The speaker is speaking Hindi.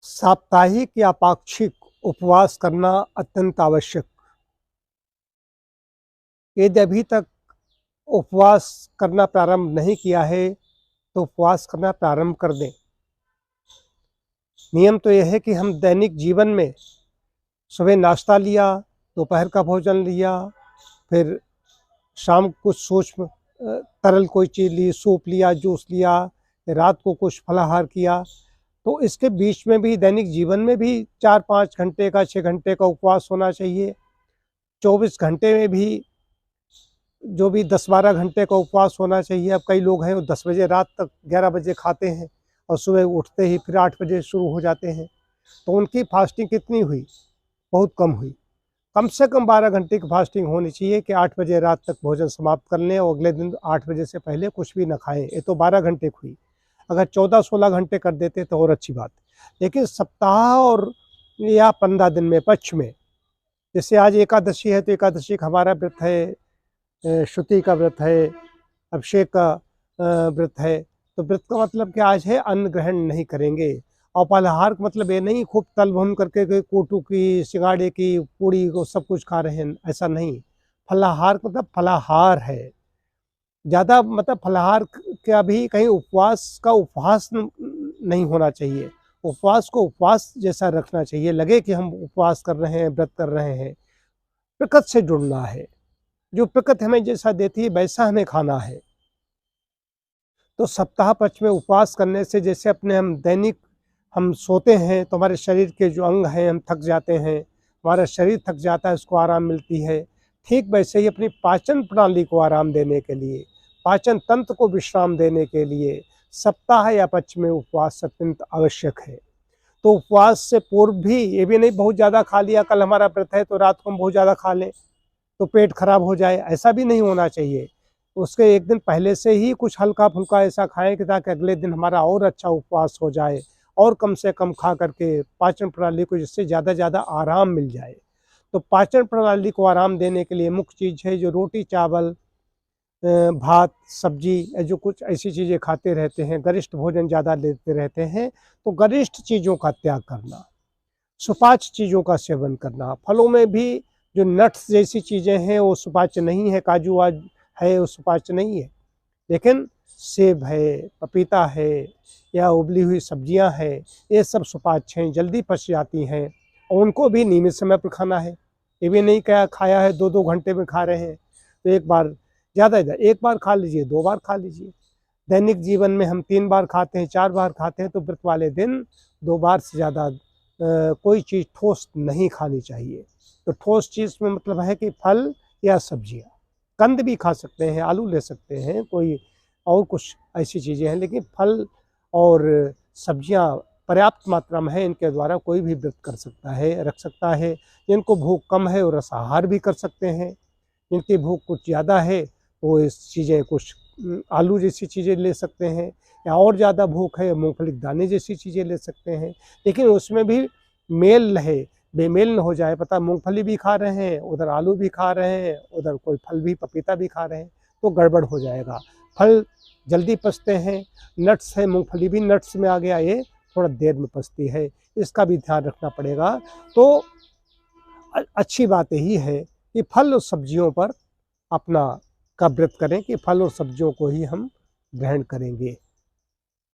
साप्ताहिक या पाक्षिक उपवास करना अत्यंत आवश्यक। यदि अभी तक उपवास करना प्रारंभ नहीं किया है तो उपवास करना प्रारंभ कर दें। नियम तो यह है कि हम दैनिक जीवन में सुबह नाश्ता लिया, दोपहर का भोजन लिया, फिर शाम कुछ सूक्ष्म तरल कोई चीज़ ली, सूप लिया, जूस लिया, रात को कुछ फलाहार किया। तो इसके बीच में भी दैनिक जीवन में भी 4-5 घंटे का 6 घंटे का उपवास होना चाहिए। 24 घंटे में भी जो भी 10-12 घंटे का उपवास होना चाहिए। अब कई लोग हैं वो 10 बजे रात तक 11 बजे खाते हैं और सुबह उठते ही फिर 8 बजे शुरू हो जाते हैं। तो उनकी फास्टिंग कितनी हुई? बहुत कम हुई। कम से कम 12 घंटे की फास्टिंग होनी चाहिए कि 8 बजे रात तक भोजन समाप्त कर लें और अगले दिन 8 बजे से पहले कुछ भी ना खाएं। ये तो 12 घंटे की हुई। अगर 14-16 घंटे कर देते तो और अच्छी बात। लेकिन सप्ताह और या 15 दिन में पक्ष में, जैसे आज एकादशी है तो एकादशी का हमारा व्रत है, श्रुति का व्रत है, अभिषेक का व्रत है। तो व्रत का मतलब कि आज है अन्न ग्रहण नहीं करेंगे। और फलाहार का मतलब ये नहीं खूब तल भून करके कोटू की, सिंगाड़े की, पूड़ी को सब कुछ खा रहे हैं, ऐसा नहीं। फलाहार का मतलब फलाहार है। ज़्यादा मतलब फलाहार का भी कहीं उपवास का उपहास नहीं होना चाहिए। उपवास को उपवास जैसा रखना चाहिए, लगे कि हम उपवास कर रहे हैं, व्रत कर रहे हैं। प्रकृति से जुड़ना है, जो प्रकृति हमें जैसा देती है वैसा हमें खाना है। तो सप्ताह पक्ष में उपवास करने से जैसे अपने हम दैनिक हम सोते हैं तो हमारे शरीर के जो अंग हैं हम थक जाते हैं, हमारा शरीर थक जाता है, उसको आराम मिलती है। ठीक वैसे ही अपनी पाचन प्रणाली को आराम देने के लिए, पाचन तंत्र को विश्राम देने के लिए सप्ताह या पक्ष में उपवास अत्यंत आवश्यक है। तो उपवास से पूर्व भी ये भी नहीं बहुत ज़्यादा खा लिया, कल हमारा व्रत है तो रात को हम बहुत ज़्यादा खा लें तो पेट खराब हो जाए, ऐसा भी नहीं होना चाहिए। उसके एक दिन पहले से ही कुछ हल्का फुल्का ऐसा खाएं कि ताकि अगले दिन हमारा और अच्छा उपवास हो जाए और कम से कम खा करके पाचन प्रणाली को जिससे ज़्यादा ज़्यादा आराम मिल जाए। तो पाचन प्रणाली को आराम देने के लिए मुख्य चीज़ है जो रोटी चावल, भात सब्जी, जो कुछ ऐसी चीज़ें खाते रहते हैं, गरिष्ठ भोजन ज़्यादा लेते रहते हैं, तो गरिष्ठ चीज़ों का त्याग करना, सुपाच्य चीज़ों का सेवन करना। फलों में भी जो नट्स जैसी चीज़ें हैं वो सुपाच्य नहीं है, काजू आज है वो सुपाच्य नहीं है। लेकिन सेब है, पपीता है या उबली हुई सब्जियां हैं, ये सब सुपाच्य हैं, जल्दी पच जाती हैं और उनको भी नियमित समय पर खाना है। ये भी नहीं क्या खाया है 2-2 घंटे में खा रहे हैं। तो एक बार ज़्यादा एक बार खा लीजिए, 2 बार खा लीजिए। दैनिक जीवन में हम 3 बार खाते हैं, 4 बार खाते हैं, तो व्रत वाले दिन 2 बार से ज़्यादा कोई चीज़ ठोस नहीं खानी चाहिए। तो ठोस चीज़ में मतलब है कि फल या सब्जियां, कंद भी खा सकते हैं, आलू ले सकते हैं, कोई और कुछ ऐसी चीज़ें हैं, लेकिन फल और सब्जियां पर्याप्त मात्रा में है, इनके द्वारा कोई भी व्रत कर सकता है, रख सकता है। जिनको भूख कम है वो रसाहार भी कर सकते हैं, जिनकी भूख कुछ ज़्यादा है वो इस चीज़ें कुछ आलू जैसी चीज़ें ले सकते हैं, या और ज़्यादा भूख है मूंगफली के दाने जैसी चीज़ें ले सकते हैं। लेकिन उसमें भी मेल रहे, बेमेल न हो जाए। पता मूंगफली भी खा रहे हैं, उधर आलू भी खा रहे हैं, उधर कोई फल भी पपीता भी खा रहे हैं, तो गड़बड़ हो जाएगा। फल जल्दी पचते हैं, नट्स है, मूंगफली भी नट्स में आ गया, ये थोड़ा देर में पचती है, इसका भी ध्यान रखना पड़ेगा। तो अच्छी बात यही है कि फल और सब्जियों पर अपना का व्रत करें, कि फल और सब्जियों को ही हम ग्रहण करेंगे।